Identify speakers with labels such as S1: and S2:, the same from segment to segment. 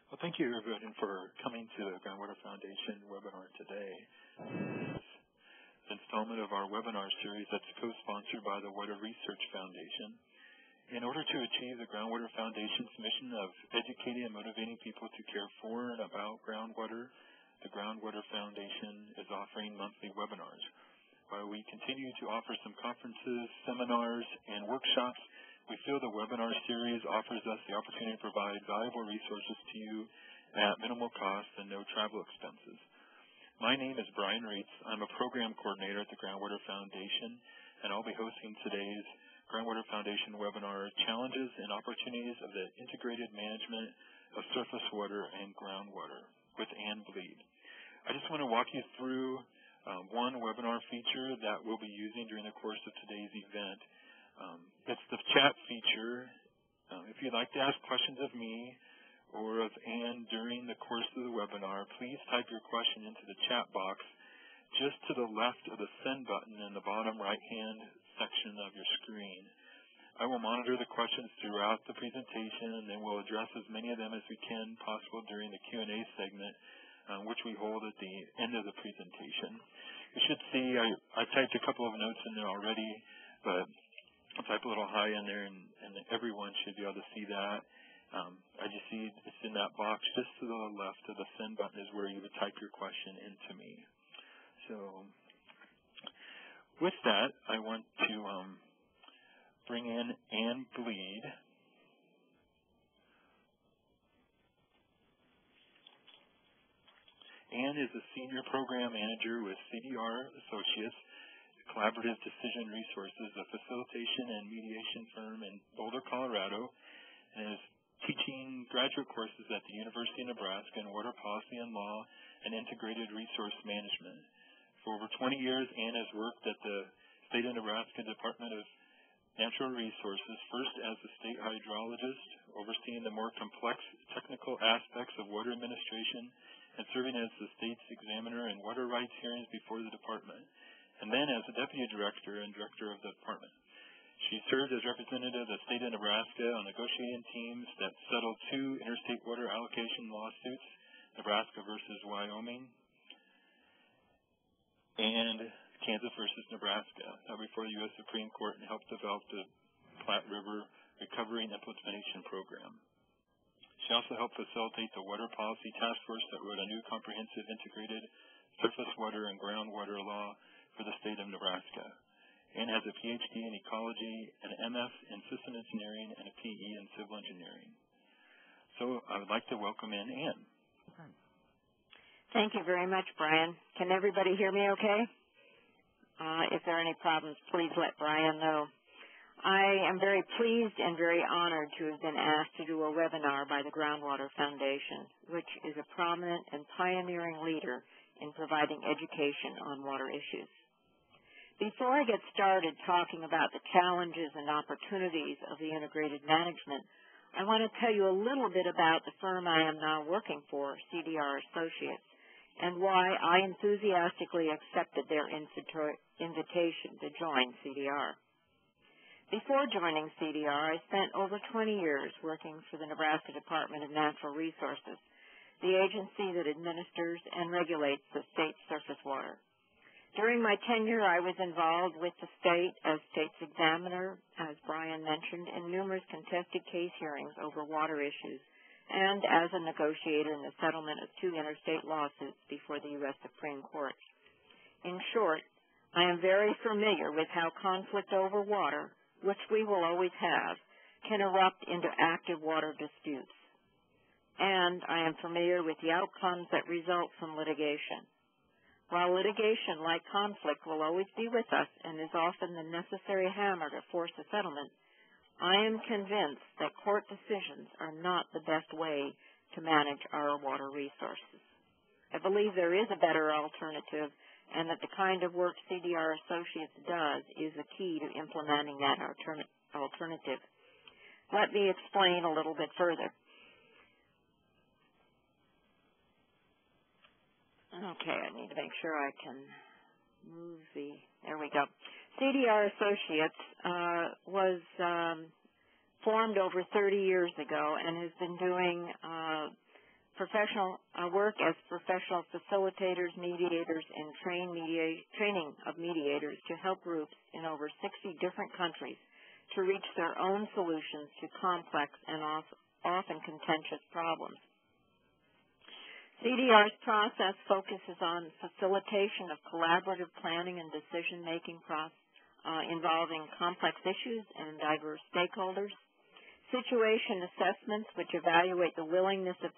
S1: Well, thank you, everyone, for coming to the Groundwater Foundation webinar today. This installment of our webinar series that's co-sponsored by the Water Research Foundation. In order to achieve the Groundwater Foundation's mission of educating and motivating people to care for and about groundwater, the Groundwater Foundation is offering monthly webinars. While we continue to offer some conferences, seminars, and workshops, we feel the webinar series offers us the opportunity to provide valuable resources to you at minimal cost and no travel expenses. My name is Brian Reitz. I'm a program coordinator at the Groundwater Foundation, and I'll be hosting today's Groundwater Foundation webinar, Challenges and Opportunities of the Integrated Management of Surface Water and Groundwater with Ann Bleed. I just want to walk you through one webinar feature that we'll be using during the course of today's event. It's the chat feature. If you'd like to ask questions of me or of Ann during the course of the webinar, please type your question into the chat box just to the left of the send button in the bottom right-hand section of your screen. I will monitor the questions throughout the presentation, and then we'll address as many of them as we can possible during the Q&A segment, which we hold at the end of the presentation. You should see I typed a couple of notes in there already, but I'll type a little hi in there, and everyone should be able to see that. I just see it's in that box just to the left of the send button is where you would type your question into me. So with that, I want to bring in Ann Bleed. Ann is a senior program manager with CDR Associates, Collaborative Decision Resources, a facilitation and mediation firm in Boulder, Colorado, and is teaching graduate courses at the University of Nebraska in water policy and law and integrated resource management. For over 20 years, Ann has worked at the State of Nebraska Department of Natural Resources, first as the State Hydrologist, overseeing the more complex technical aspects of water administration and serving as the state's examiner in water rights hearings before the department, and then as the Deputy Director and Director of the Department. She served as representative of the State of Nebraska on negotiating teams that settled 2 interstate water allocation lawsuits, Nebraska versus Wyoming and Kansas versus Nebraska, before the U.S. Supreme Court, and helped develop the Platte River Recovery and Implementation Program. She also helped facilitate the Water Policy Task Force that wrote a new comprehensive integrated surface water and groundwater law for the state of Nebraska, and has a Ph.D. in ecology, an MS in system engineering, and a PE in civil engineering. So I would like to welcome in Ann.
S2: Thank you very much, Brian. Can everybody hear me okay? If there are any problems, please let Brian know. I am very pleased and very honored to have been asked to do a webinar by the Groundwater Foundation, which is a prominent and pioneering leader in providing education on water issues. Before I get started talking about the challenges and opportunities of the integrated management, I want to tell you a little bit about the firm I am now working for, CDR Associates, and why I enthusiastically accepted their invitation to join CDR. Before joining CDR, I spent over 20 years working for the Nebraska Department of Natural Resources, the agency that administers and regulates the state's surface water. During my tenure, I was involved with the state as state's examiner, as Brian mentioned, in numerous contested case hearings over water issues, and as a negotiator in the settlement of 2 interstate lawsuits before the U.S. Supreme Court. In short, I am very familiar with how conflict over water, which we will always have, can erupt into active water disputes. And I am familiar with the outcomes that result from litigation. While litigation, like conflict, will always be with us and is often the necessary hammer to force a settlement, I am convinced that court decisions are not the best way to manage our water resources. I believe there is a better alternative, and that the kind of work CDR Associates does is a key to implementing that alternative. Let me explain a little bit further. Okay, I need to make sure I can move there we go. CDR Associates was formed over 30 years ago and has been doing work as professional facilitators, mediators, and training of mediators to help groups in over 60 different countries to reach their own solutions to complex and often contentious problems. CDR's process focuses on facilitation of collaborative planning and decision-making involving complex issues and diverse stakeholders, situation assessments which evaluate the willingness of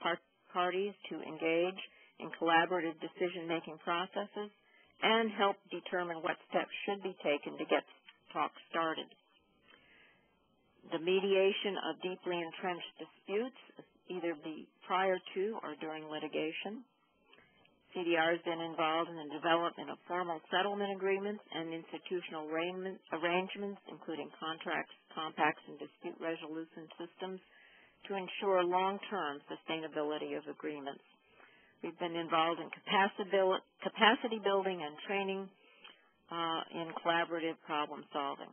S2: parties to engage in collaborative decision-making processes, and help determine what steps should be taken to get talks started. The mediation of deeply entrenched disputes, either prior to or during litigation. CDR has been involved in the development of formal settlement agreements and institutional arrangements, including contracts, compacts, and dispute resolution systems to ensure long-term sustainability of agreements. We've been involved in capacity building and training in collaborative problem solving.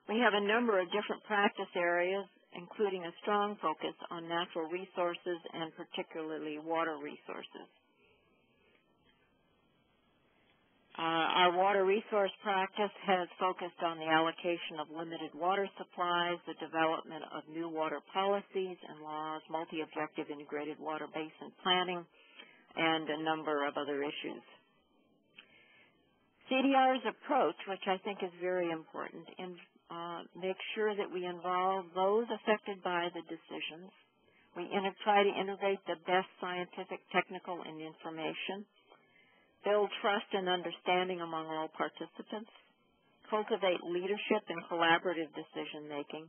S2: We have a number of different practice areas, including a strong focus on natural resources and particularly water resources. Our water resource practice has focused on the allocation of limited water supplies, the development of new water policies and laws, multi-objective integrated water basin planning, and a number of other issues. CDR's approach, which I think is very important, make sure that we involve those affected by the decisions. We try to integrate the best scientific, technical, and information, build trust and understanding among all participants, cultivate leadership and collaborative decision-making,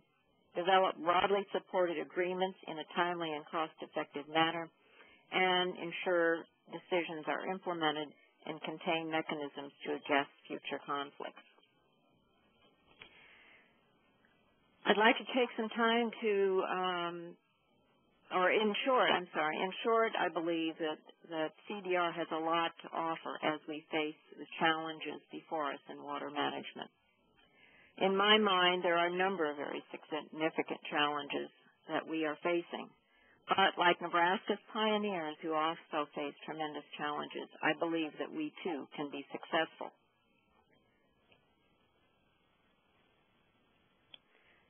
S2: develop broadly supported agreements in a timely and cost-effective manner, and ensure decisions are implemented and contain mechanisms to address future conflicts. I'd like to take some time to, in short, I believe that CDR has a lot to offer as we face the challenges before us in water management. In my mind, there are a number of very significant challenges that we are facing. But like Nebraska's pioneers who also face tremendous challenges, I believe that we too can be successful.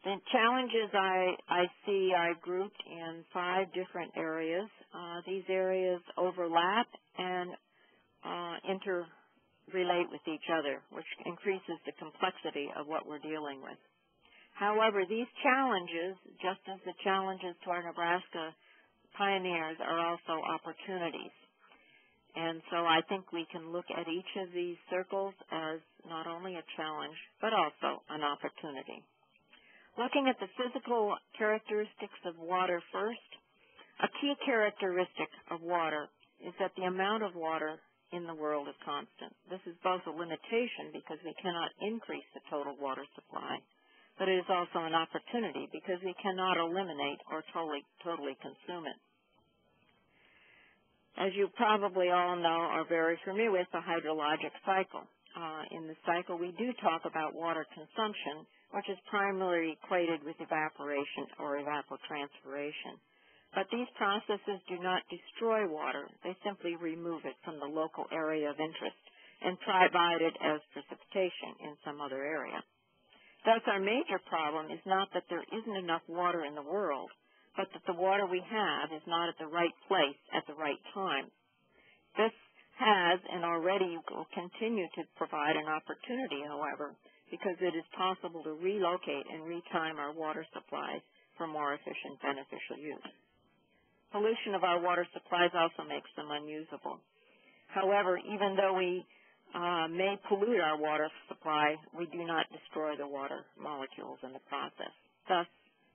S2: The challenges I see are grouped in 5 different areas. These areas overlap and interrelate with each other, which increases the complexity of what we're dealing with. However, these challenges, just as the challenges to our Nebraska pioneers, are also opportunities. And so I think we can look at each of these circles as not only a challenge, but also an opportunity. Looking at the physical characteristics of water first, a key characteristic of water is that the amount of water in the world is constant. This is both a limitation because we cannot increase the total water supply, but it is also an opportunity because we cannot eliminate or totally consume it. As you probably all know, are very familiar with the hydrologic cycle. In the cycle, we do talk about water consumption, which is primarily equated with evaporation or evapotranspiration. But these processes do not destroy water. They simply remove it from the local area of interest and provide it as precipitation in some other area. Thus, our major problem is not that there isn't enough water in the world, but that the water we have is not at the right place at the right time. This has and already will continue to provide an opportunity, however, because it is possible to relocate and retime our water supplies for more efficient, beneficial use. Pollution of our water supplies also makes them unusable. However, even though we may pollute our water supply, we do not destroy the water molecules in the process. Thus,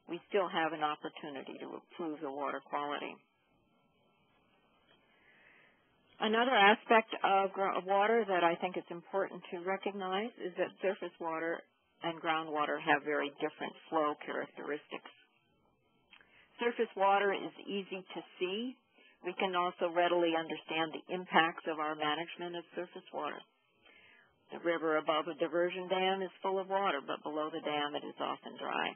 S2: we still have an opportunity to improve the water quality. Another aspect of water that I think is important to recognize is that surface water and groundwater have very different flow characteristics. Surface water is easy to see. We can also readily understand the impacts of our management of surface water. The river above a diversion dam is full of water, but below the dam it is often dry.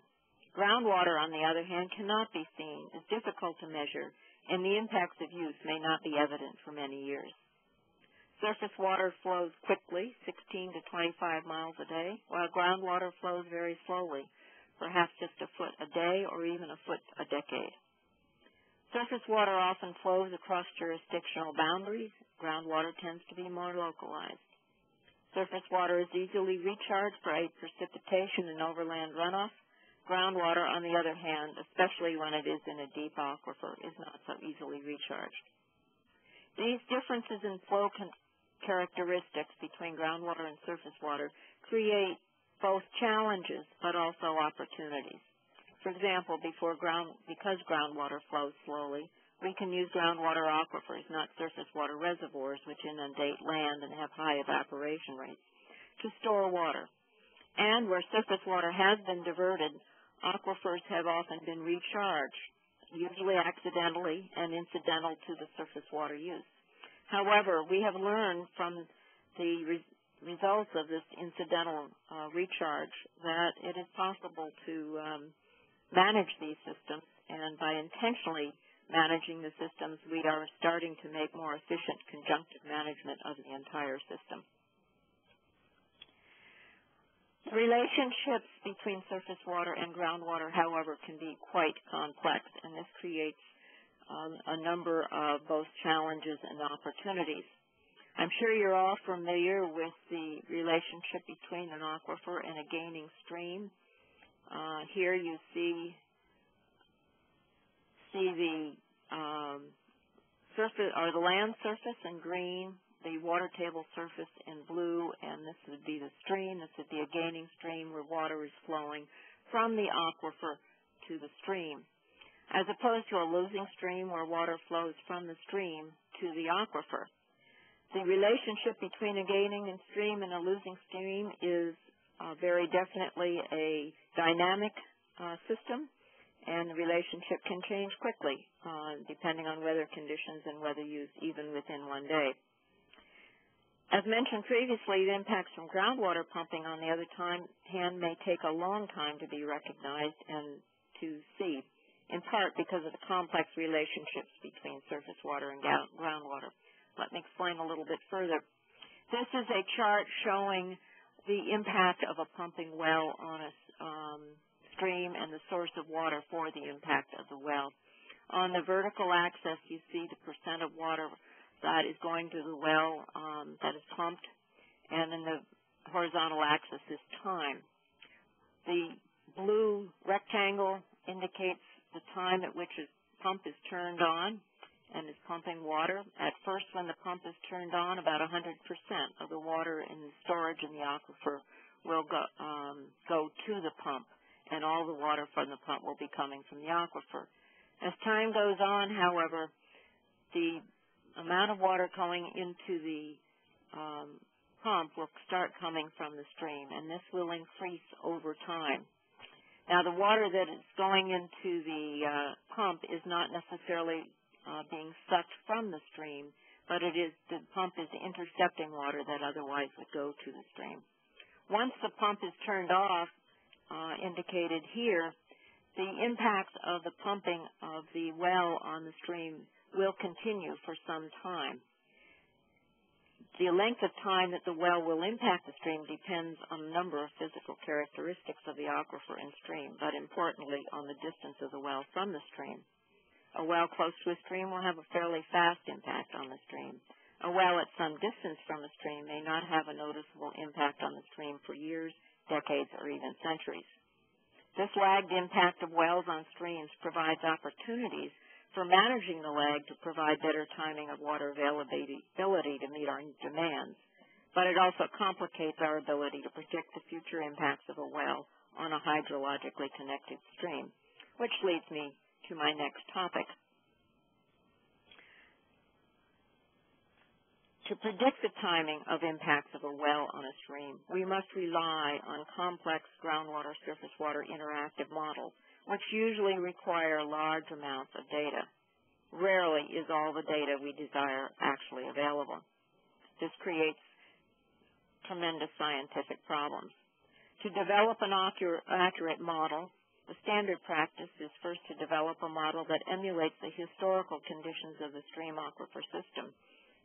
S2: Groundwater, on the other hand, cannot be seen, is difficult to measure, and the impacts of use may not be evident for many years. Surface water flows quickly, 16 to 25 miles a day, while groundwater flows very slowly, perhaps just a foot a day or even a foot a decade. Surface water often flows across jurisdictional boundaries. Groundwater tends to be more localized. Surface water is easily recharged by precipitation and overland runoff. Groundwater, on the other hand, especially when it is in a deep aquifer, is not so easily recharged. These differences in flow characteristics between groundwater and surface water create both challenges but also opportunities. For example, because groundwater flows slowly, we can use groundwater aquifers, not surface water reservoirs, which inundate land and have high evaporation rates, to store water. And where surface water has been diverted, aquifers have often been recharged, usually accidentally and incidental to the surface water use. However, we have learned from the results of this incidental recharge that it is possible to manage these systems, and by intentionally managing the systems, we are starting to make more efficient conjunctive management of the entire system. Relationships between surface water and groundwater, however, can be quite complex, and this creates a number of both challenges and opportunities. I'm sure you're all familiar with the relationship between an aquifer and a gaining stream. Here you see the surface or the land surface in green, the water table surface in blue, and this would be the stream. This would be a gaining stream where water is flowing from the aquifer to the stream, as opposed to a losing stream where water flows from the stream to the aquifer. The relationship between a gaining stream and a losing stream is very definitely a dynamic system, and the relationship can change quickly depending on weather conditions and weather use even within one day. As mentioned previously, the impacts from groundwater pumping, on the other hand, may take a long time to be recognized and to see, in part because of the complex relationships between surface water and groundwater. Let me explain a little bit further. This is a chart showing the impact of a pumping well on a stream and the source of water for the impact of the well. On the vertical axis, you see the percent of water that is going to the well that is pumped, and in the horizontal axis is time. The blue rectangle indicates the time at which a pump is turned on and is pumping water. At first, when the pump is turned on, about 100% of the water in the storage in the aquifer will go to the pump, and all the water from the pump will be coming from the aquifer. As time goes on, however, the amount of water going into the pump will start coming from the stream, and this will increase over time. Now, the water that is going into the pump is not necessarily being sucked from the stream, but the pump is intercepting water that otherwise would go to the stream. Once the pump is turned off, indicated here, the impacts of the pumping of the well on the stream will continue for some time. The length of time that the well will impact the stream depends on a number of physical characteristics of the aquifer and stream, but importantly on the distance of the well from the stream. A well close to a stream will have a fairly fast impact on the stream. A well at some distance from a stream may not have a noticeable impact on the stream for years, decades, or even centuries. This lagged impact of wells on streams provides opportunities for managing the lag to provide better timing of water availability to meet our demands, but it also complicates our ability to predict the future impacts of a well on a hydrologically connected stream, which leads me to my next topic. To predict the timing of impacts of a well on a stream, we must rely on complex groundwater surface water interactive models, which usually require large amounts of data. Rarely is all the data we desire actually available. This creates tremendous scientific problems. To develop an accurate model, The standard practice is first to develop a model that emulates the historical conditions of the stream aquifer system.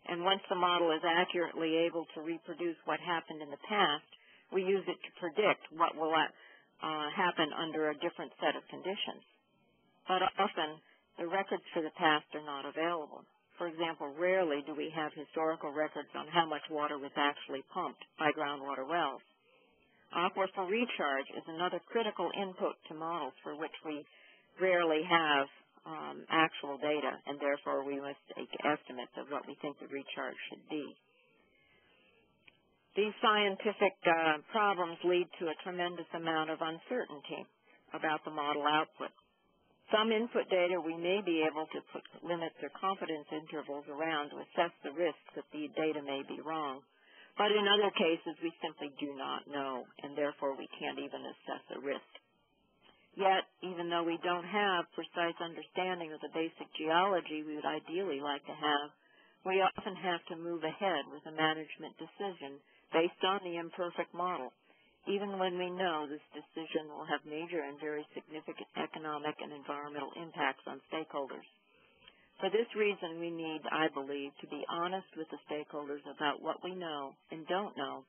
S2: And once the model is accurately able to reproduce what happened in the past, we use it to predict what will happen under a different set of conditions. But often, the records for the past are not available. For example, rarely do we have historical records on how much water was actually pumped by groundwater wells. Aquifer recharge is another critical input to models for which we rarely have actual data, and therefore we must make estimates of what we think the recharge should be. These scientific problems lead to a tremendous amount of uncertainty about the model output. Some input data we may be able to put limits or confidence intervals around to assess the risk that the data may be wrong. But in other cases, we simply do not know, and therefore we can't even assess a risk. Yet, even though we don't have precise understanding of the basic geology we would ideally like to have, we often have to move ahead with a management decision based on the imperfect model, even when we know this decision will have major and very significant economic and environmental impacts on stakeholders. For this reason, we need, I believe, to be honest with the stakeholders about what we know and don't know,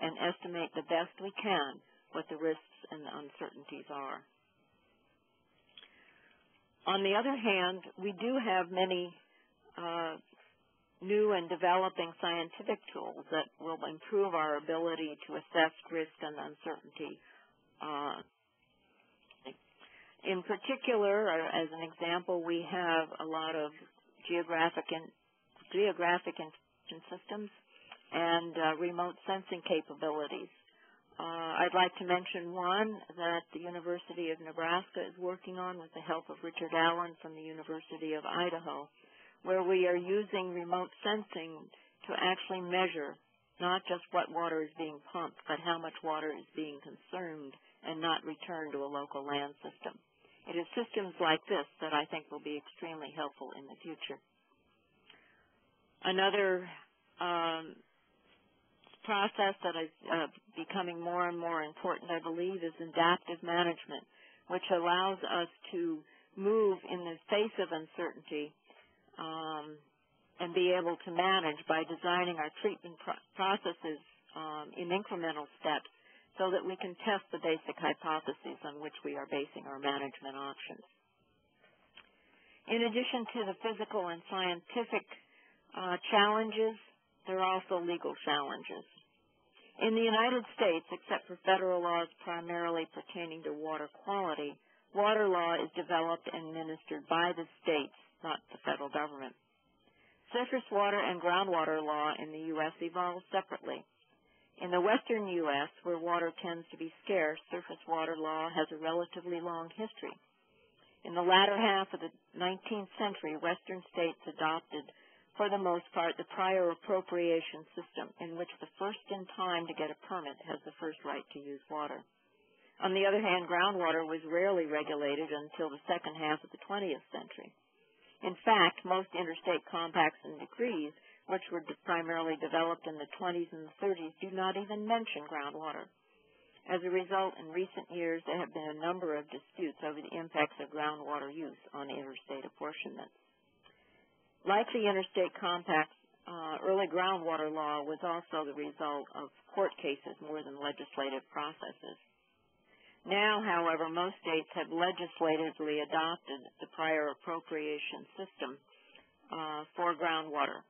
S2: and estimate the best we can what the risks and uncertainties are. On the other hand, we do have many new and developing scientific tools that will improve our ability to assess risk and uncertainty. In particular, as an example, we have a lot of geographic information systems and remote sensing capabilities. I'd like to mention one that the University of Nebraska is working on with the help of Richard Allen from the University of Idaho, where we are using remote sensing to actually measure not just what water is being pumped, but how much water is being consumed and not returned to a local land system. It is systems like this that I think will be extremely helpful in the future. Another process that is becoming more and more important, I believe, is adaptive management, which allows us to move in the face of uncertainty and be able to manage by designing our treatment processes in incremental steps, so that we can test the basic hypotheses on which we are basing our management options. In addition to the physical and scientific challenges, there are also legal challenges. In the United States, except for federal laws primarily pertaining to water quality, water law is developed and administered by the states, not the federal government. Surface water and groundwater law in the U.S. evolved separately. In the western U.S., where water tends to be scarce, surface water law has a relatively long history. In the latter half of the 19th century, western states adopted, for the most part, the prior appropriation system, in which the first in time to get a permit has the first right to use water. On the other hand, groundwater was rarely regulated until the second half of the 20th century. In fact, most interstate compacts and decrees, which were primarily developed in the 20s and the 30s, do not even mention groundwater. As a result, in recent years, there have been a number of disputes over the impacts of groundwater use on interstate apportionment. Like the interstate compacts, early groundwater law was also the result of court cases more than legislative processes. Now, however, most states have legislatively adopted the prior appropriation system for groundwater.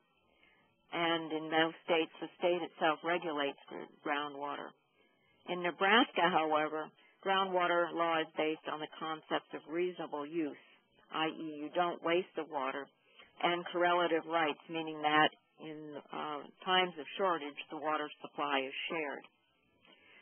S2: And in most states, the state itself regulates the groundwater. In Nebraska, however, groundwater law is based on the concept of reasonable use, i.e., you don't waste the water, and correlative rights, meaning that in times of shortage, the water supply is shared.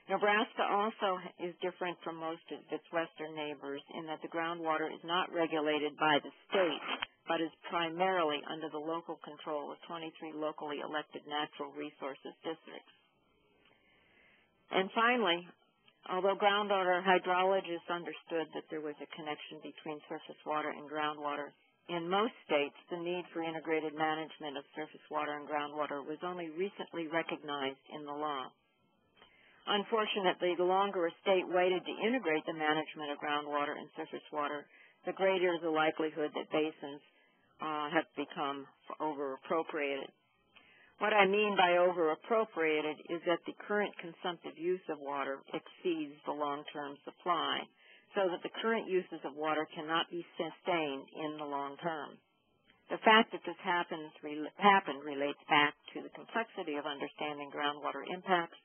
S2: Nebraska also is different from most of its western neighbors in that the groundwater is not regulated by the state, but is primarily under the local control of 23 locally elected natural resources districts. And finally, although groundwater hydrologists understood that there was a connection between surface water and groundwater, in most states the need for integrated management of surface water and groundwater was only recently recognized in the law. Unfortunately, the longer a state waited to integrate the management of groundwater and surface water, the greater the likelihood that basins have become over-appropriated. What I mean by over-appropriated is that the current consumptive use of water exceeds the long-term supply, so that the current uses of water cannot be sustained in the long term. The fact that this happened relates back to the complexity of understanding groundwater impacts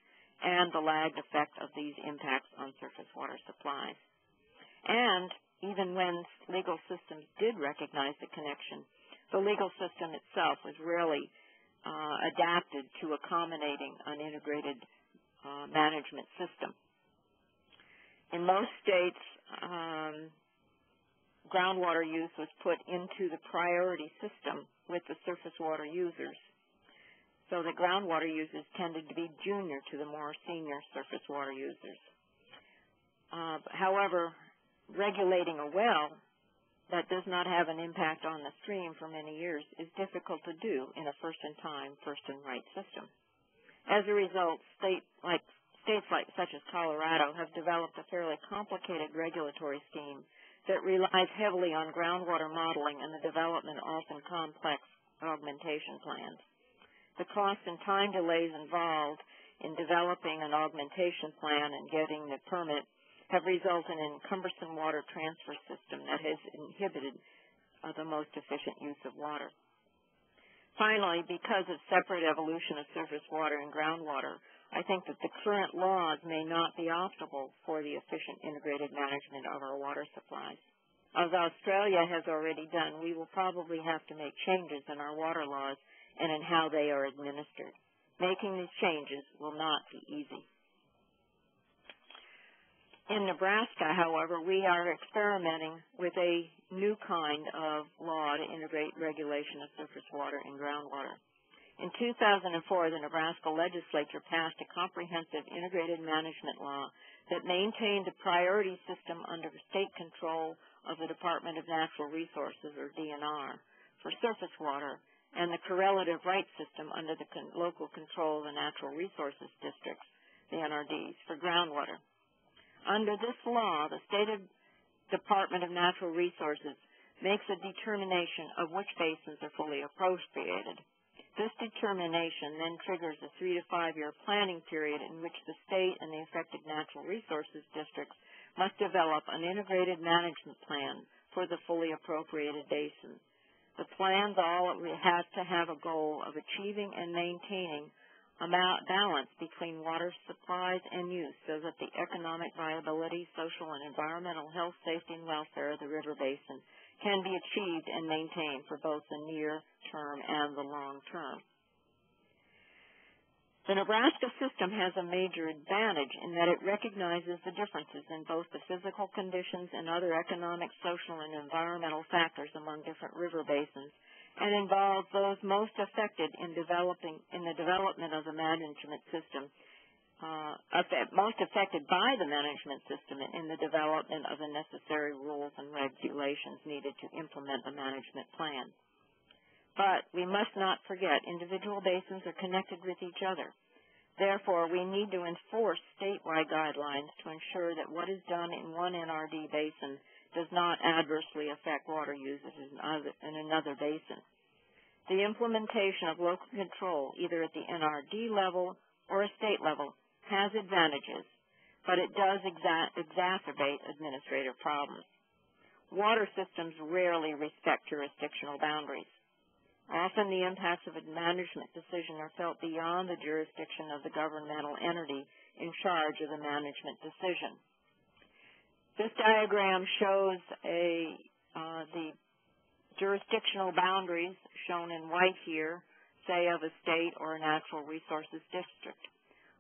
S2: and the lagged effect of these impacts on surface water supplies. And even when legal systems did recognize the connection, the legal system itself was rarely adapted to accommodating an integrated management system. In most states, groundwater use was put into the priority system with the surface water users, so the groundwater users tended to be junior to the more senior surface water users. However, regulating a well that does not have an impact on the stream for many years is difficult to do in a first-in-time, first-in-right system. As a result, states such as Colorado have developed a fairly complicated regulatory scheme that relies heavily on groundwater modeling and the development of often complex augmentation plans. The cost and time delays involved in developing an augmentation plan and getting the permit have resulted in a cumbersome water transfer system that has inhibited the most efficient use of water. Finally, because of separate evolution of surface water and groundwater, I think that the current laws may not be optimal for the efficient integrated management of our water supplies. As Australia has already done, we will probably have to make changes in our water laws and in how they are administered. Making these changes will not be easy. In Nebraska, however, we are experimenting with a new kind of law to integrate regulation of surface water and groundwater. In 2004, the Nebraska legislature passed a comprehensive integrated management law that maintained the priority system under state control of the Department of Natural Resources, or DNR, for surface water, and the correlative rights system under the local control of the Natural Resources Districts, the NRDs, for groundwater. Under this law, the State Department of Natural Resources makes a determination of which basins are fully appropriated. This determination then triggers a 3 to 5 year planning period in which the state and the affected natural resources districts must develop an integrated management plan for the fully appropriated basins. The plans all have to have a goal of achieving and maintaining a balance between water supplies and use so that the economic viability, social and environmental health, safety, and welfare of the river basin can be achieved and maintained for both the near term and the long term. The Nebraska system has a major advantage in that it recognizes the differences in both the physical conditions and other economic, social, and environmental factors among different river basins, and involves those most affected in the development of the management system, most affected by the management system in the development of the necessary rules and regulations needed to implement the management plan. But we must not forget individual basins are connected with each other. Therefore, we need to enforce statewide guidelines to ensure that what is done in one NRD basin does not adversely affect water users in another basin. The implementation of local control, either at the NRD level or a state level, has advantages, but it does exacerbate administrative problems. Water systems rarely respect jurisdictional boundaries. Often the impacts of a management decision are felt beyond the jurisdiction of the governmental entity in charge of the management decision. This diagram shows the jurisdictional boundaries shown in white here, say of a state or a natural resources district.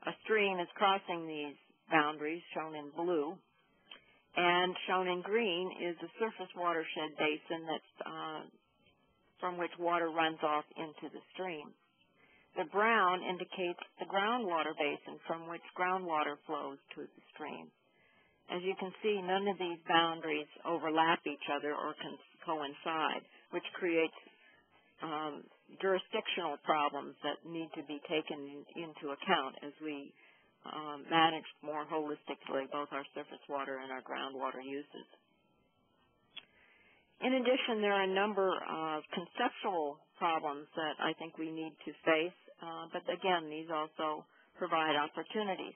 S2: A stream is crossing these boundaries, shown in blue, and shown in green is the surface watershed basin that's from which water runs off into the stream. The brown indicates the groundwater basin from which groundwater flows to the stream. As you can see, none of these boundaries overlap each other or can coincide, which creates jurisdictional problems that need to be taken into account as we managed more holistically, both our surface water and our groundwater uses. In addition, there are a number of conceptual problems that I think we need to face, but again, these also provide opportunities.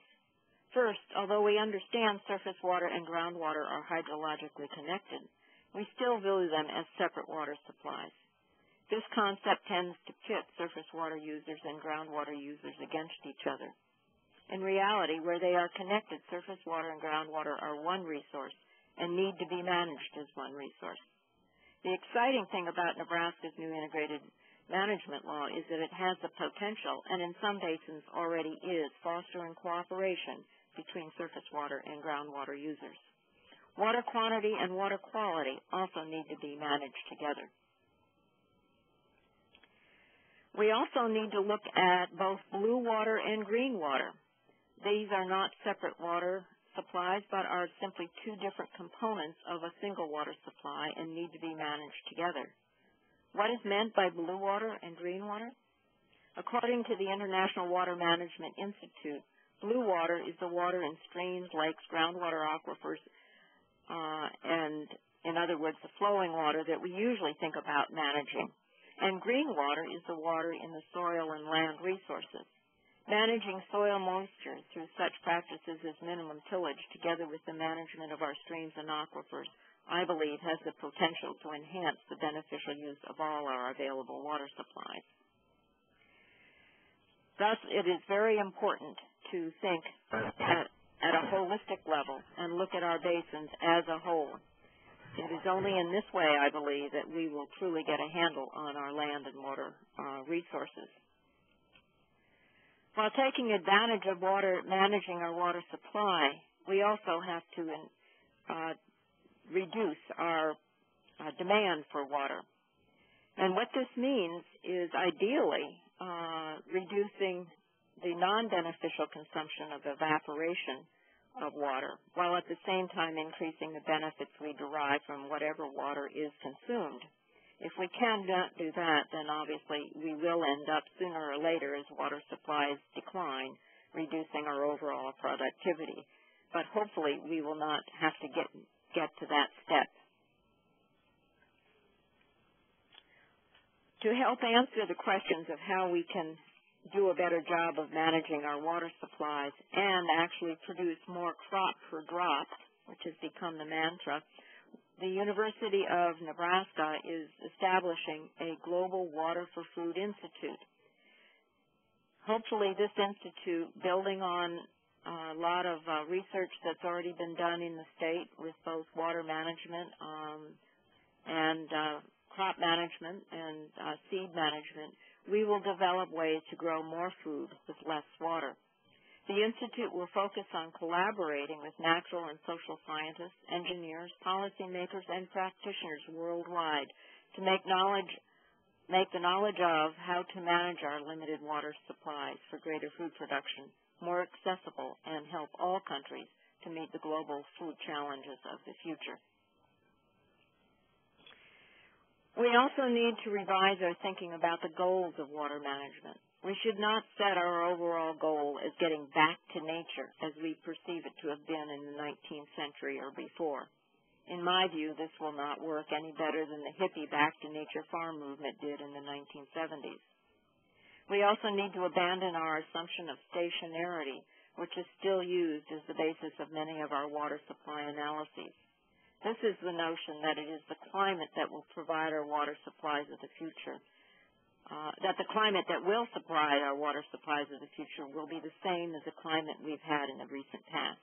S2: First, although we understand surface water and groundwater are hydrologically connected, we still view them as separate water supplies. This concept tends to pit surface water users and groundwater users against each other. In reality, where they are connected, surface water and groundwater are one resource and need to be managed as one resource. The exciting thing about Nebraska's new integrated management law is that it has the potential, and in some basins already is, fostering cooperation between surface water and groundwater users. Water quantity and water quality also need to be managed together. We also need to look at both blue water and green water. These are not separate water supplies, but are simply two different components of a single water supply and need to be managed together. What is meant by blue water and green water? According to the International Water Management Institute, blue water is the water in streams, lakes, groundwater aquifers, and, in other words, the flowing water that we usually think about managing. And green water is the water in the soil and land resources. Managing soil moisture through such practices as minimum tillage, together with the management of our streams and aquifers, I believe has the potential to enhance the beneficial use of all our available water supplies. Thus, it is very important to think at a holistic level and look at our basins as a whole. It is only in this way, I believe, that we will truly get a handle on our land and water resources. While taking advantage of managing our water supply, we also have to reduce our demand for water. And what this means is ideally reducing the non-beneficial consumption of evaporation of water, while at the same time increasing the benefits we derive from whatever water is consumed. If we cannot do that, then obviously we will end up sooner or later, as water supplies decline, reducing our overall productivity. But hopefully we will not have to get to that step. To help answer the questions of how we can do a better job of managing our water supplies and actually produce more crop per drop, which has become the mantra, the University of Nebraska is establishing a Global Water for Food Institute. Hopefully this institute, building on a lot of research that's already been done in the state with both water management and crop management and seed management, we will develop ways to grow more food with less water. The Institute will focus on collaborating with natural and social scientists, engineers, policymakers, and practitioners worldwide to make the knowledge of how to manage our limited water supplies for greater food production more accessible and help all countries to meet the global food challenges of the future. We also need to revise our thinking about the goals of water management. We should not set our overall goal as getting back to nature as we perceive it to have been in the 19th century or before. In my view, this will not work any better than the hippie back-to-nature farm movement did in the 1970s. We also need to abandon our assumption of stationarity, which is still used as the basis of many of our water supply analyses. This is the notion that it is the climate that will provide our water supplies of the future. That the climate that will supply our water supplies of the future will be the same as the climate we've had in the recent past.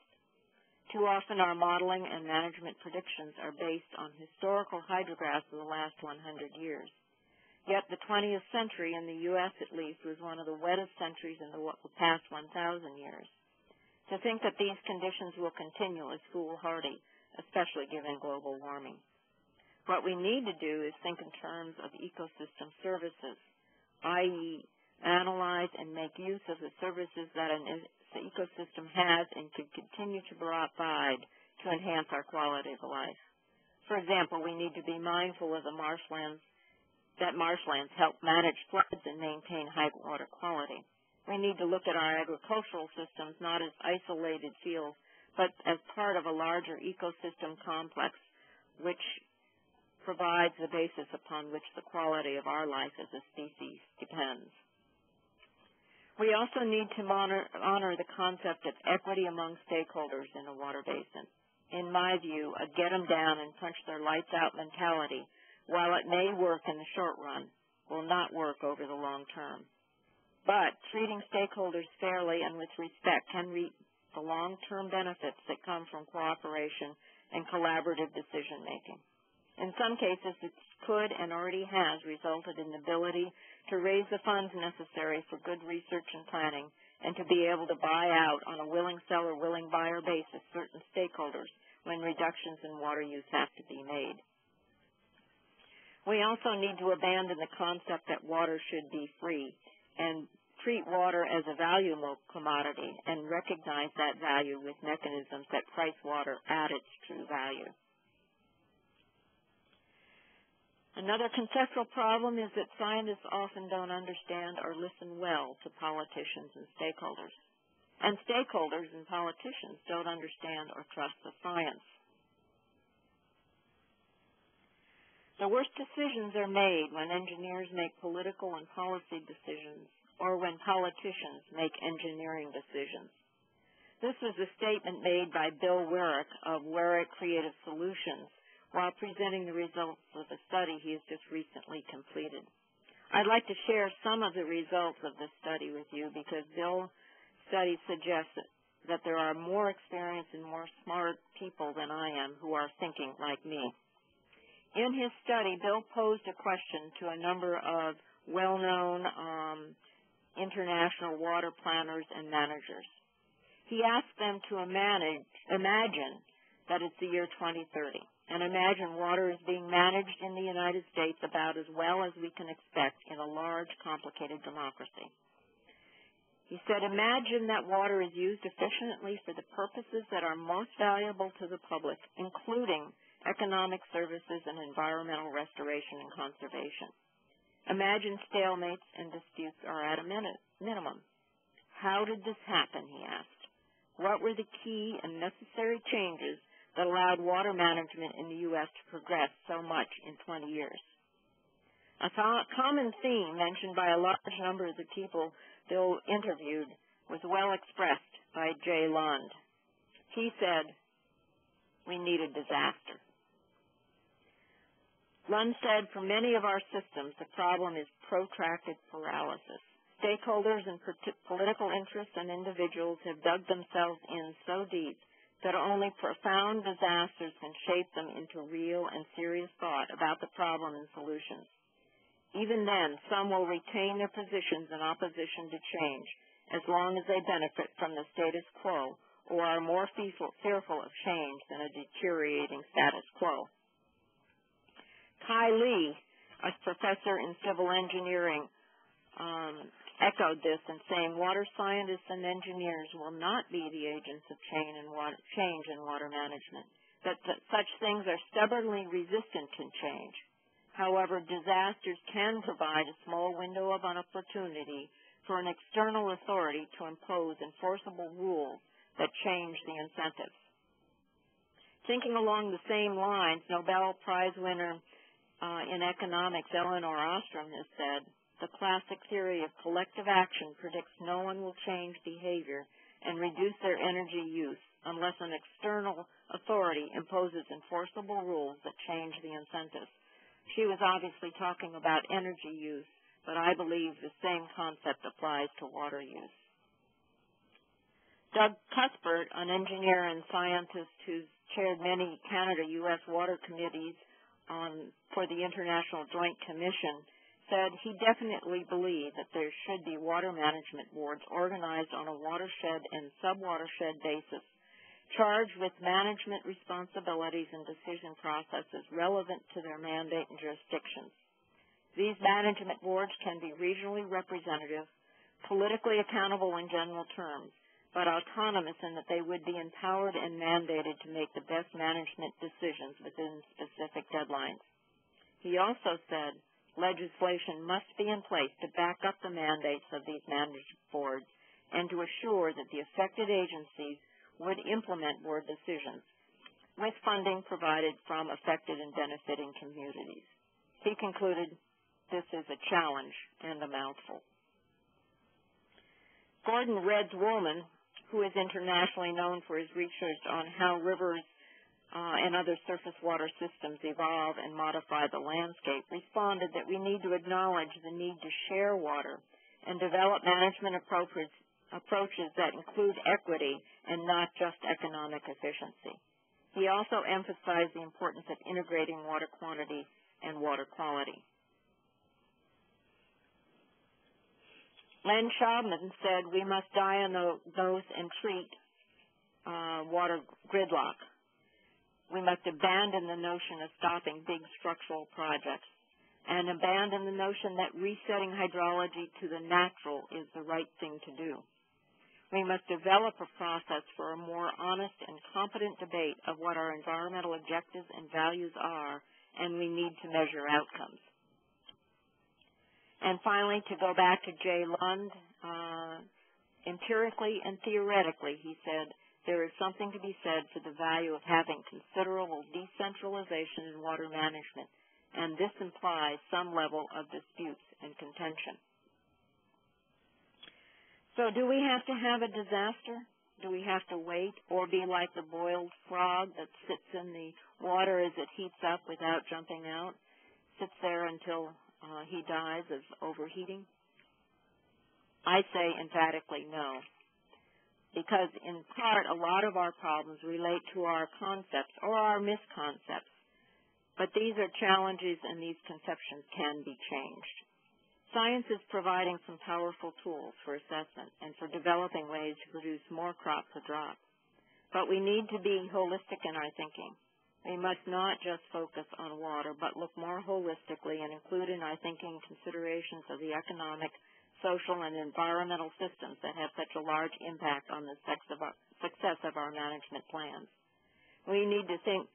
S2: Too often our modeling and management predictions are based on historical hydrographs of the last 100 years. Yet the 20th century, in the U.S. at least, was one of the wettest centuries in the past 1,000 years. To think that these conditions will continue is foolhardy, especially given global warming. What we need to do is think in terms of ecosystem services, i.e., analyze and make use of the services that an ecosystem has and could continue to provide to enhance our quality of life. For example, we need to be mindful of the marshlands help manage floods and maintain high water quality. We need to look at our agricultural systems not as isolated fields, but as part of a larger ecosystem complex which provides the basis upon which the quality of our life as a species depends. We also need to honor the concept of equity among stakeholders in a water basin. In my view, a get-them-down and punch-their-lights-out mentality, while it may work in the short run, will not work over the long term. But treating stakeholders fairly and with respect can reap the long-term benefits that come from cooperation and collaborative decision-making. In some cases, it could and already has resulted in the ability to raise the funds necessary for good research and planning and to be able to buy out on a willing seller, willing buyer basis certain stakeholders when reductions in water use have to be made. We also need to abandon the concept that water should be free and treat water as a valuable commodity and recognize that value with mechanisms that price water at its true value. Another conceptual problem is that scientists often don't understand or listen well to politicians and stakeholders. And stakeholders and politicians don't understand or trust the science. The worst decisions are made when engineers make political and policy decisions or when politicians make engineering decisions. This was a statement made by Bill Werrick of Werrick Creative Solutions while presenting the results of a study he has just recently completed. I'd like to share some of the results of this study with you because Bill's study suggests that there are more experienced and more smart people than I am who are thinking like me. In his study, Bill posed a question to a number of well-known international water planners and managers. He asked them to imagine that it's the year 2030 and imagine water is being managed in the United States about as well as we can expect in a large, complicated democracy. He said, imagine that water is used efficiently for the purposes that are most valuable to the public, including economic services and environmental restoration and conservation. Imagine stalemates and disputes are at a minimum. How did this happen, he asked. What were the key and necessary changes that allowed water management in the U.S. to progress so much in 20 years? A common theme mentioned by a large number of the people Bill interviewed was well expressed by Jay Lund. He said, we need a disaster. Lund said, for many of our systems, the problem is protracted paralysis. Stakeholders and political interests and individuals have dug themselves in so deep that only profound disasters can shape them into real and serious thought about the problem and solutions. Even then, some will retain their positions in opposition to change as long as they benefit from the status quo or are more fearful of change than a deteriorating status quo. Kai Lee, a professor in civil engineering, echoed this in saying water scientists and engineers will not be the agents of change in water management, that such things are stubbornly resistant to change. However, disasters can provide a small window of an opportunity for an external authority to impose enforceable rules that change the incentives. Thinking along the same lines, Nobel Prize winner in economics Elinor Ostrom has said, the classic theory of collective action predicts no one will change behavior and reduce their energy use unless an external authority imposes enforceable rules that change the incentives. She was obviously talking about energy use, but I believe the same concept applies to water use. Doug Cuthbert, an engineer and scientist who's chaired many Canada-U.S. water committees for the International Joint Commission, said he definitely believed that there should be water management boards organized on a watershed and sub-watershed basis, charged with management responsibilities and decision processes relevant to their mandate and jurisdictions. These management boards can be regionally representative, politically accountable in general terms, but autonomous in that they would be empowered and mandated to make the best management decisions within specific deadlines. He also said, legislation must be in place to back up the mandates of these management boards and to assure that the affected agencies would implement board decisions with funding provided from affected and benefiting communities. He concluded, this is a challenge and a mouthful. Gordon Reds-Woolman, who is internationally known for his research on how rivers and other surface water systems evolve and modify the landscape, responded that we need to acknowledge the need to share water and develop management approaches that include equity and not just economic efficiency. He also emphasized the importance of integrating water quantity and water quality. Len Schaubman said we must diagnose and treat water gridlock. We must abandon the notion of stopping big structural projects and abandon the notion that resetting hydrology to the natural is the right thing to do. We must develop a process for a more honest and competent debate of what our environmental objectives and values are, and we need to measure outcomes. And finally, to go back to Jay Lund, empirically and theoretically, he said, there is something to be said for the value of having considerable decentralization in water management, and this implies some level of disputes and contention. So do we have to have a disaster? Do we have to wait or be like the boiled frog that sits in the water as it heats up without jumping out, sits there until he dies of overheating? I say emphatically no, because in part a lot of our problems relate to our concepts or our misconcepts, but these are challenges and these conceptions can be changed. Science is providing some powerful tools for assessment and for developing ways to produce more crop per drop, but we need to be holistic in our thinking. We must not just focus on water, but look more holistically and include in our thinking considerations of the economic, social, and environmental systems that have such a large impact on the success of our management plans. We need to think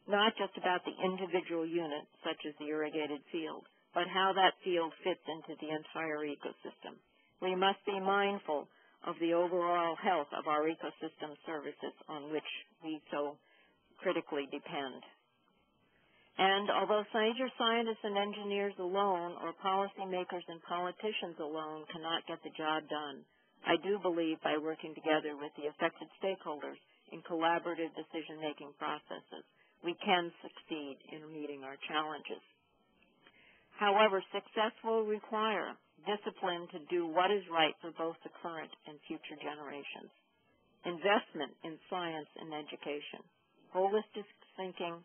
S2: not just about the individual unit, such as the irrigated field, but how that field fits into the entire ecosystem. We must be mindful of the overall health of our ecosystem services on which we so critically depend. And although major scientists and engineers alone or policymakers and politicians alone cannot get the job done, I do believe by working together with the affected stakeholders in collaborative decision-making processes, we can succeed in meeting our challenges. However, success will require discipline to do what is right for both the current and future generations, investment in science and education, holistic thinking,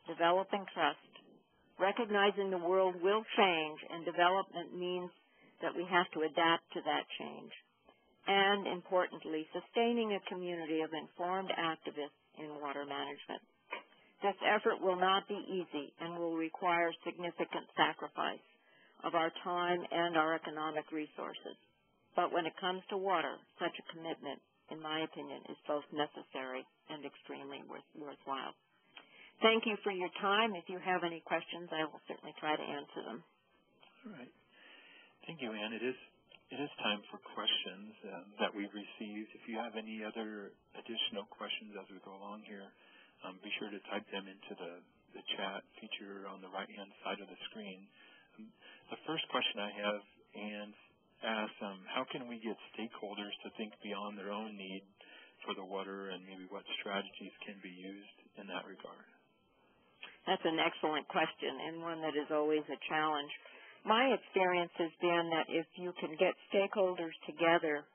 S2: developing trust, recognizing the world will change and development means that we have to adapt to that change, and importantly, sustaining a community of informed activists in water management. This effort will not be easy and will require significant sacrifice of our time and our economic resources. But when it comes to water, such a commitment, in my opinion, is both necessary and extremely worthwhile. Thank you for your time. If you have any questions, I will certainly try to answer them.
S1: All right. Thank you, Ann. It is time for questions that we've received. If you have any other additional questions as we go along here, be sure to type them into the chat feature on the right-hand side of the screen. The first question I have, Ann, asks, how can we get stakeholders to think beyond their own need for the water and maybe what strategies can be used in that regard?
S2: That's an excellent question and one that is always a challenge. My experience has been that if you can get stakeholders together,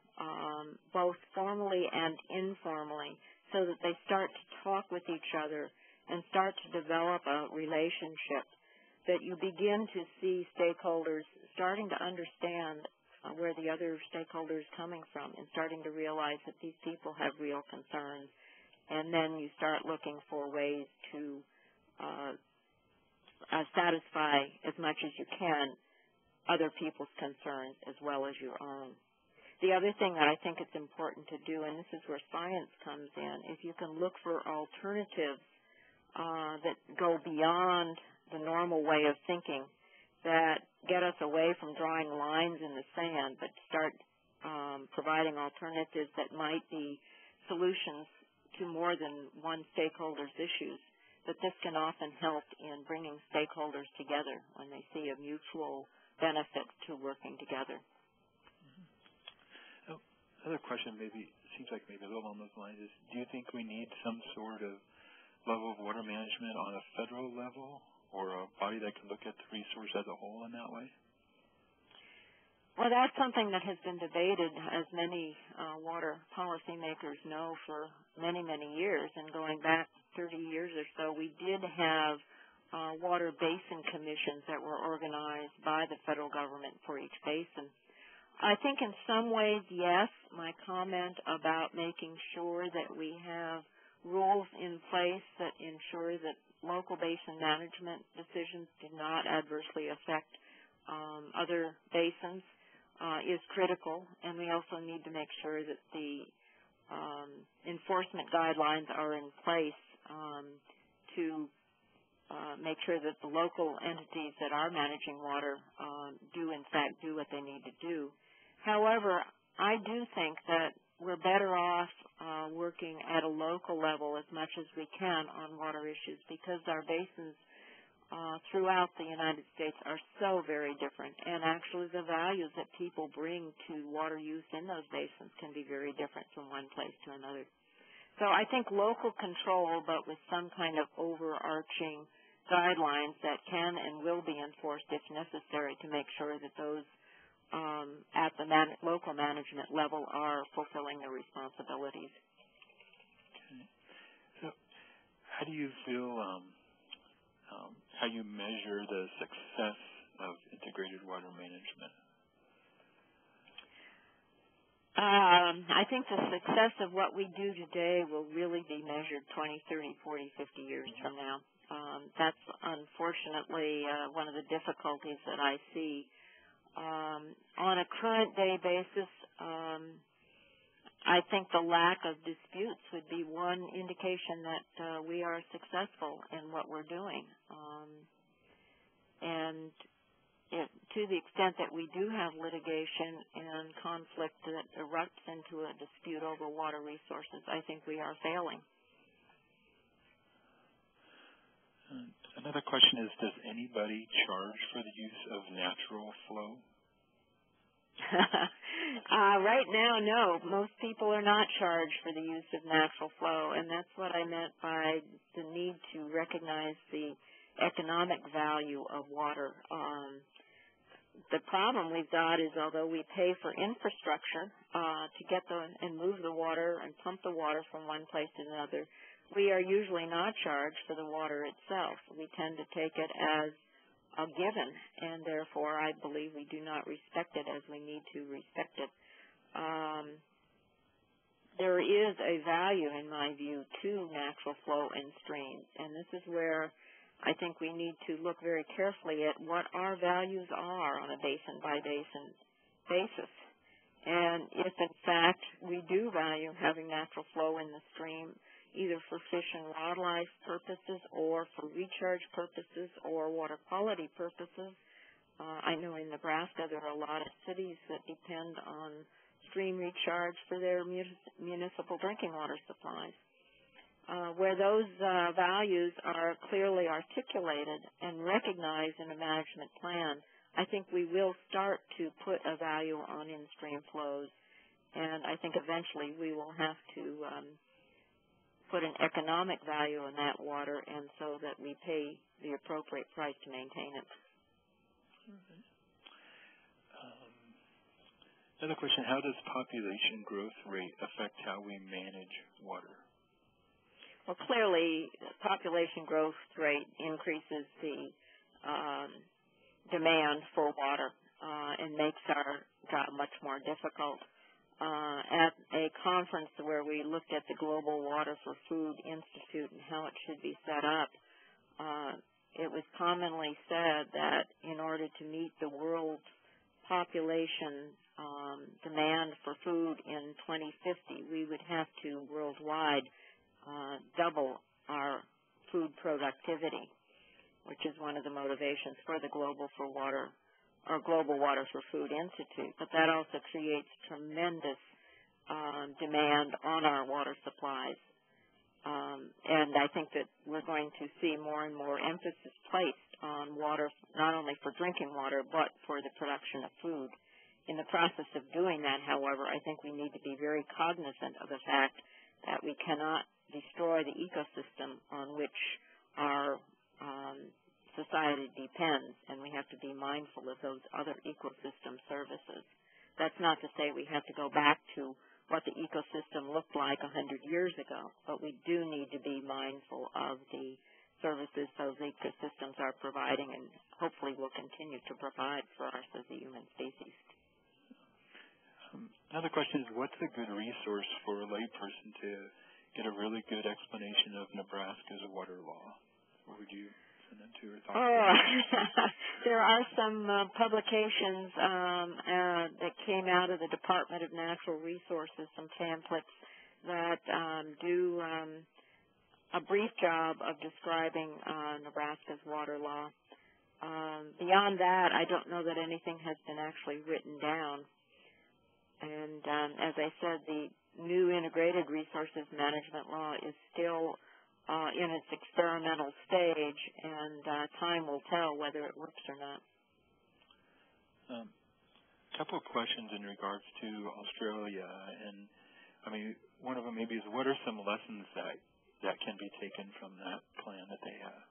S2: both formally and informally, so that they start to talk with each other and start to develop a relationship, that you begin to see stakeholders starting to understand where the other stakeholder is coming from and starting to realize that these people have real concerns. And then you start looking for ways to satisfy as much as you can other people's concerns as well as your own. The other thing that I think it's important to do, and this is where science comes in, if you can look for alternatives that go beyond the normal way of thinking, that get us away from drawing lines in the sand, but start providing alternatives that might be solutions to more than one stakeholder's issues. But this can often help in bringing stakeholders together when they see a mutual benefit to working together.
S1: Another question seems like maybe a little along those lines is, do you think we need some sort of level of water management on a federal level or a body that can look at the resource as a whole in that way?
S2: Well, that's something that has been debated, as many water policymakers know, for many, many years. And going back 30 years or so, we did have water basin commissions that were organized by the federal government for each basin. I think in some ways, yes, my comment about making sure that we have rules in place that ensure that local basin management decisions do not adversely affect other basins is critical, and we also need to make sure that the enforcement guidelines are in place to make sure that the local entities that are managing water do, in fact, do what they need to do. However, I do think that we're better off working at a local level as much as we can on water issues because our basins throughout the United States are so very different, and actually the values that people bring to water use in those basins can be very different from one place to another. So I think local control, but with some kind of overarching guidelines that can and will be enforced if necessary to make sure that those at the local management level are fulfilling their responsibilities.
S1: Okay. So how do you feel how you measure the success of integrated water management?
S2: I think the success of what we do today will really be measured 20, 30, 40, 50 years from now. That's unfortunately one of the difficulties that I see. On a current day basis, I think the lack of disputes would be one indication that we are successful in what we're doing. And to the extent that we do have litigation and conflict that erupts into a dispute over water resources, I think we are failing.
S1: Another question is, does anybody charge for the use of natural flow?
S2: Right now, no. Most people are not charged for the use of natural flow, and that's what I meant by the need to recognize the economic value of water. The problem we've got is, although we pay for infrastructure to get and move the water and pump the water from one place to another, we are usually not charged for the water itself. We tend to take it as a given, and therefore I believe we do not respect it as we need to respect it. There is a value, in my view, to natural flow in streams, and this is where I think we need to look very carefully at what our values are on a basin-by-basin basis. And if, in fact, we do value having natural flow in the stream, either for fish and wildlife purposes or for recharge purposes or water quality purposes. I know in Nebraska there are a lot of cities that depend on stream recharge for their municipal drinking water supplies. Where those values are clearly articulated and recognized in a management plan, I think we will start to put a value on in-stream flows, and I think eventually we will have to put an economic value on that water, and so that we pay the appropriate price to maintain it.
S1: Okay. Another question, how does population growth rate affect how we manage water?
S2: Well, clearly, population growth rate increases the demand for water and makes our job much more difficult. At a conference where we looked at the Global Water for Food Institute and how it should be set up, it was commonly said that in order to meet the world's population demand for food in 2050, we would have to worldwide double our food productivity. which is one of the motivations for the Global Water for Food Institute. But that also creates tremendous demand on our water supplies. And I think that we're going to see more and more emphasis placed on water, not only for drinking water, but for the production of food. In the process of doing that, however, I think we need to be very cognizant of the fact that we cannot destroy the ecosystem on which our society depends, and we have to be mindful of those other ecosystem services. That's not to say we have to go back to what the ecosystem looked like 100 years ago, but we do need to be mindful of the services those ecosystems are providing and hopefully will continue to provide for us as a human species.
S1: Another question is, what's a good resource for a layperson to get a really good explanation of Nebraska's water law? What would you send them to or thoughts?
S2: There are some publications that came out of the Department of Natural Resources, some pamphlets that do a brief job of describing Nebraska's water law. Beyond that, I don't know that anything has been actually written down. And as I said, the new Integrated Resources Management Law is still in its experimental stage, and time will tell whether it works or not.
S1: A couple of questions in regards to Australia, and I mean, one of them maybe is, what are some lessons that can be taken from that plan that they have?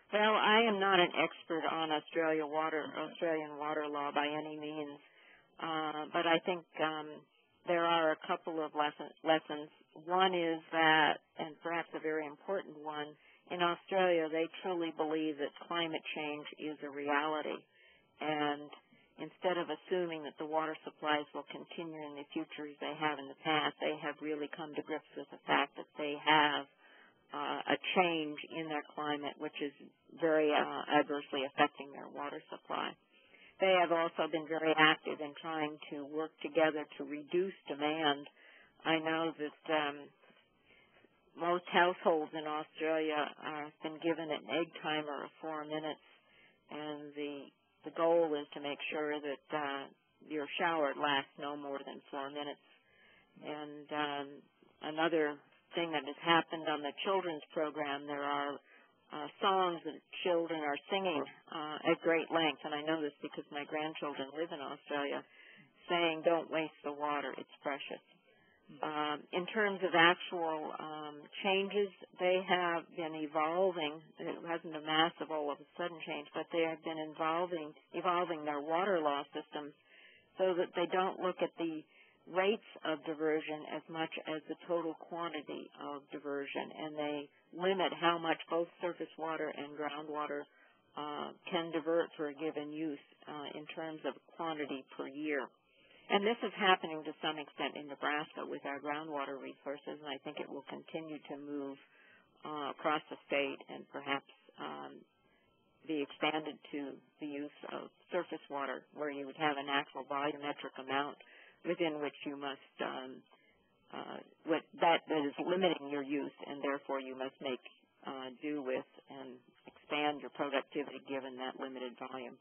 S2: Well, I am not an expert on Australian water law by any means. But I think there are a couple of lessons. One is that, and perhaps a very important one, in Australia they truly believe that climate change is a reality. And instead of assuming that the water supplies will continue in the future as they have in the past, they have really come to grips with the fact that they have a change in their climate which is very adversely affecting their water supply. They have also been very active in trying to work together to reduce demand. I know that most households in Australia have been given an egg timer of 4 minutes, and the goal is to make sure that your shower lasts no more than 4 minutes. And another thing that has happened on the children's program, there are songs that children are singing at great length, and I know this because my grandchildren live in Australia, saying, "Don't waste the water, it's precious." In terms of actual changes, they have been evolving. It wasn't a massive all of a sudden change, but they have been evolving their water law systems so that they don't look at the rates of diversion as much as the total quantity of diversion, and they limit how much both surface water and groundwater can divert for a given use in terms of quantity per year. And this is happening to some extent in Nebraska with our groundwater resources, and I think it will continue to move across the state and perhaps be expanded to the use of surface water, where you would have an actual volumetric amount within which you must, that is limiting your use, and therefore you must make do with and expand your productivity given that limited volume.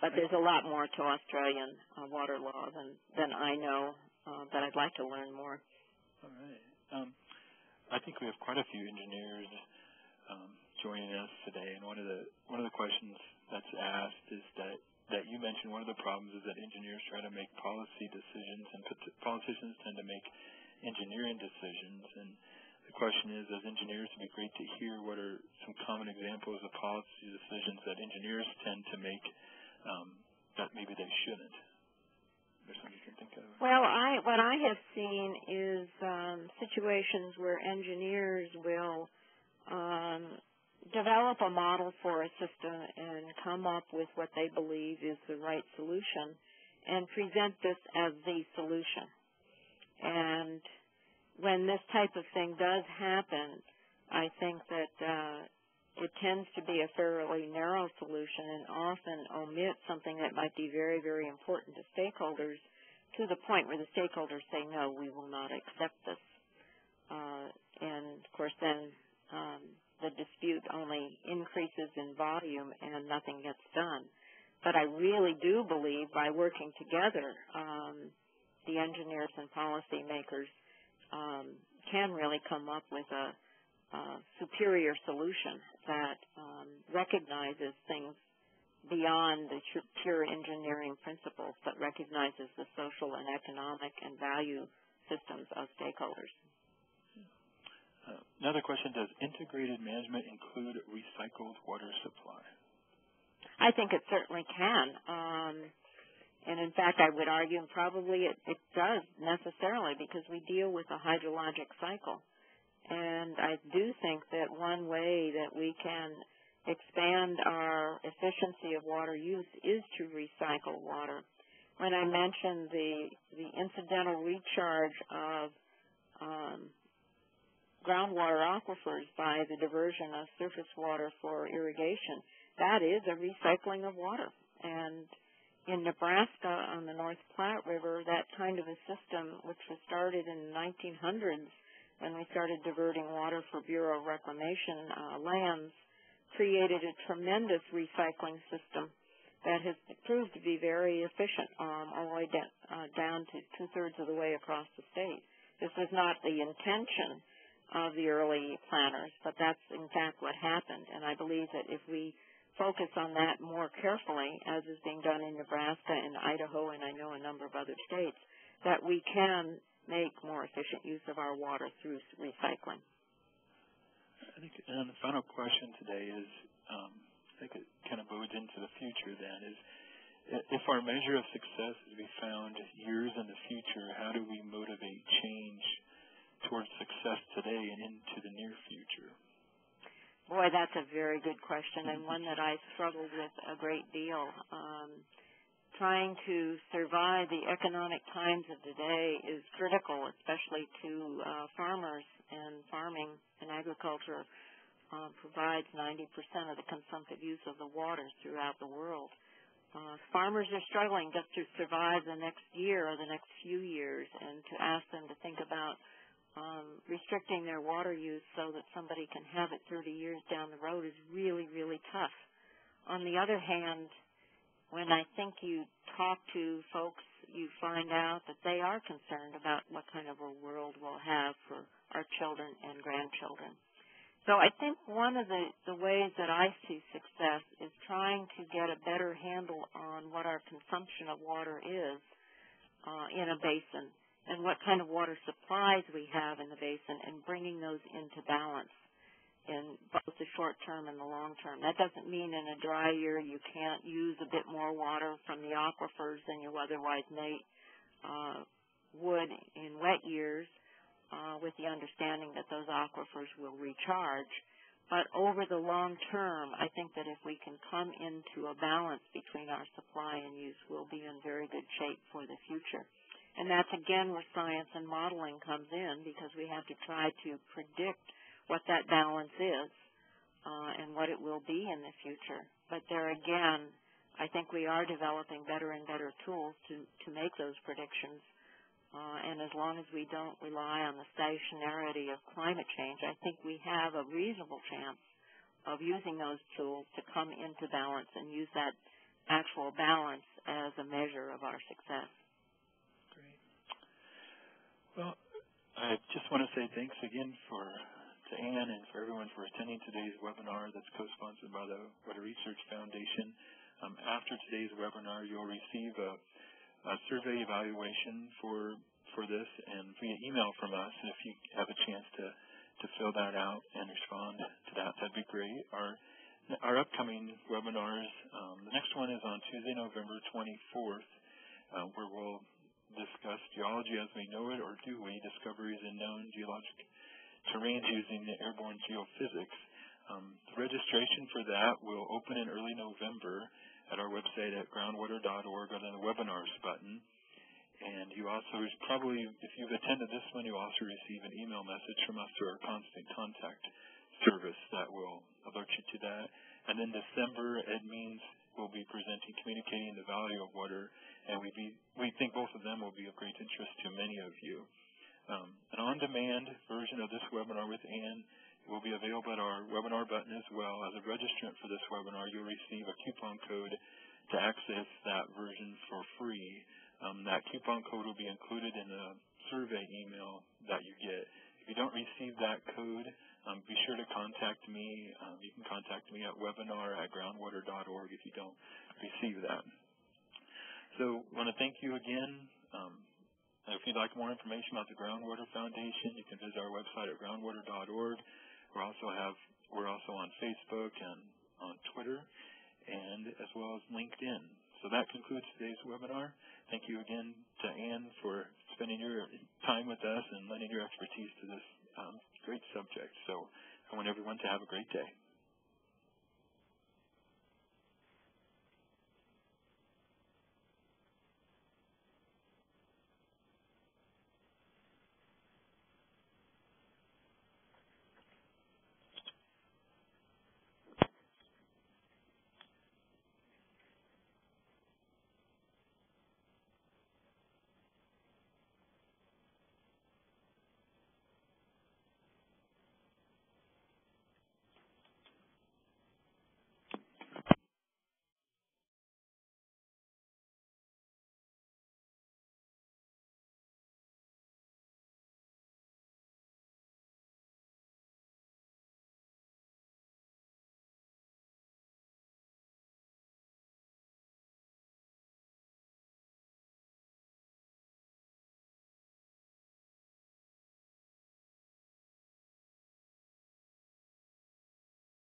S2: But there's a lot more to Australian water law than I know, that I'd like to learn more.
S1: All right. I think we have quite a few engineers joining us today, and one of the questions that's asked is that you mentioned one of the problems is that engineers try to make policy decisions, and politicians tend to make engineering decisions. And the question is, as engineers, it would be great to hear what are some common examples of policy decisions that engineers tend to make that maybe they shouldn't. Is there something you can think of?
S2: Well, what I have seen is situations where engineers will develop a model for a system and come up with what they believe is the right solution and present this as the solution. And when this type of thing does happen, I think that it tends to be a fairly narrow solution and often omit something that might be very, very important to stakeholders, to the point where the stakeholders say, no, we will not accept this. And, of course, then the dispute only increases in volume and nothing gets done. But I really do believe by working together, the engineers and policymakers can really come up with a superior solution that recognizes things beyond the pure engineering principles, but recognizes the social and economic and value systems of stakeholders.
S1: Another question, does integrated management include recycled water supply?
S2: I think it certainly can. And in fact, I would argue probably it does necessarily, because we deal with a hydrologic cycle. And I do think that one way that we can expand our efficiency of water use is to recycle water. When I mentioned the incidental recharge of groundwater aquifers by the diversion of surface water for irrigation, that is a recycling of water. And in Nebraska on the North Platte River, that kind of a system, which was started in the 1900s when we started diverting water for Bureau of Reclamation lands, created a tremendous recycling system that has proved to be very efficient all the way down to two-thirds of the way across the state. This was not the intention of the early planners, but that's in fact what happened. And I believe that if we focus on that more carefully, as is being done in Nebraska and Idaho and I know a number of other states, that we can make more efficient use of our water through recycling.
S1: I think, and the final question today is, I think it kind of bodes into the future then, is if our measure of success is to be found years in the future, how do we motivate change towards success today and into the near future?
S2: Boy, that's a very good question, and one that I struggled with a great deal. Trying to survive the economic times of today is critical, especially to farmers, and farming and agriculture provides 90% of the consumptive use of the water throughout the world. Farmers are struggling just to survive the next year or the next few years, and to ask them to think about restricting their water use so that somebody can have it 30 years down the road is really, really tough. On the other hand, when I think you talk to folks, you find out that they are concerned about what kind of a world we'll have for our children and grandchildren. So I think one of the ways that I see success is trying to get a better handle on what our consumption of water is in a basin, and what kind of water supplies we have in the basin, and bringing those into balance in both the short term and the long term. That doesn't mean in a dry year you can't use a bit more water from the aquifers than you otherwise would in wet years, with the understanding that those aquifers will recharge. But over the long term, I think that if we can come into a balance between our supply and use, we'll be in very good shape for the future. And that's, again, where science and modeling comes in, because we have to try to predict what that balance is and what it will be in the future. But there again, I think we are developing better and better tools to make those predictions. And as long as we don't rely on the stationarity of climate change, I think we have a reasonable chance of using those tools to come into balance and use that actual balance as a measure of our success.
S1: Great. Well, I just want to say thanks again to Ann and for everyone for attending today's webinar that's co-sponsored by the Water Research Foundation. After today's webinar, you'll receive a survey evaluation for this and via email from us. And if you have a chance to fill that out and respond to that, that'd be great. Our upcoming webinars, the next one is on Tuesday, November 24th, where we'll discuss geology as we know it, or do we, discoveries in known geologic terrains using the airborne geophysics. The registration for that will open in early November at our website at groundwater.org under the webinars button. And you also probably, if you've attended this one, you also receive an email message from us through our constant contact service that will alert you to that. And then December, Ed Means will be presenting Communicating the Value of Water, and we think both of them will be of great interest to many of you. An on-demand version of this webinar with Ann will be available at our webinar button as well. As a registrant for this webinar, you'll receive a coupon code to access that version for free. That coupon code will be included in the survey email that you get. If you don't receive that code, be sure to contact me. You can contact me at webinar@groundwater.org if you don't receive that. So I want to thank you again. If you'd like more information about the Groundwater Foundation, you can visit our website at groundwater.org. We're also on Facebook and on Twitter, and as well as LinkedIn. So that concludes today's webinar. Thank you again to Ann for spending your time with us and lending your expertise to this great subject. So I want everyone to have a great day.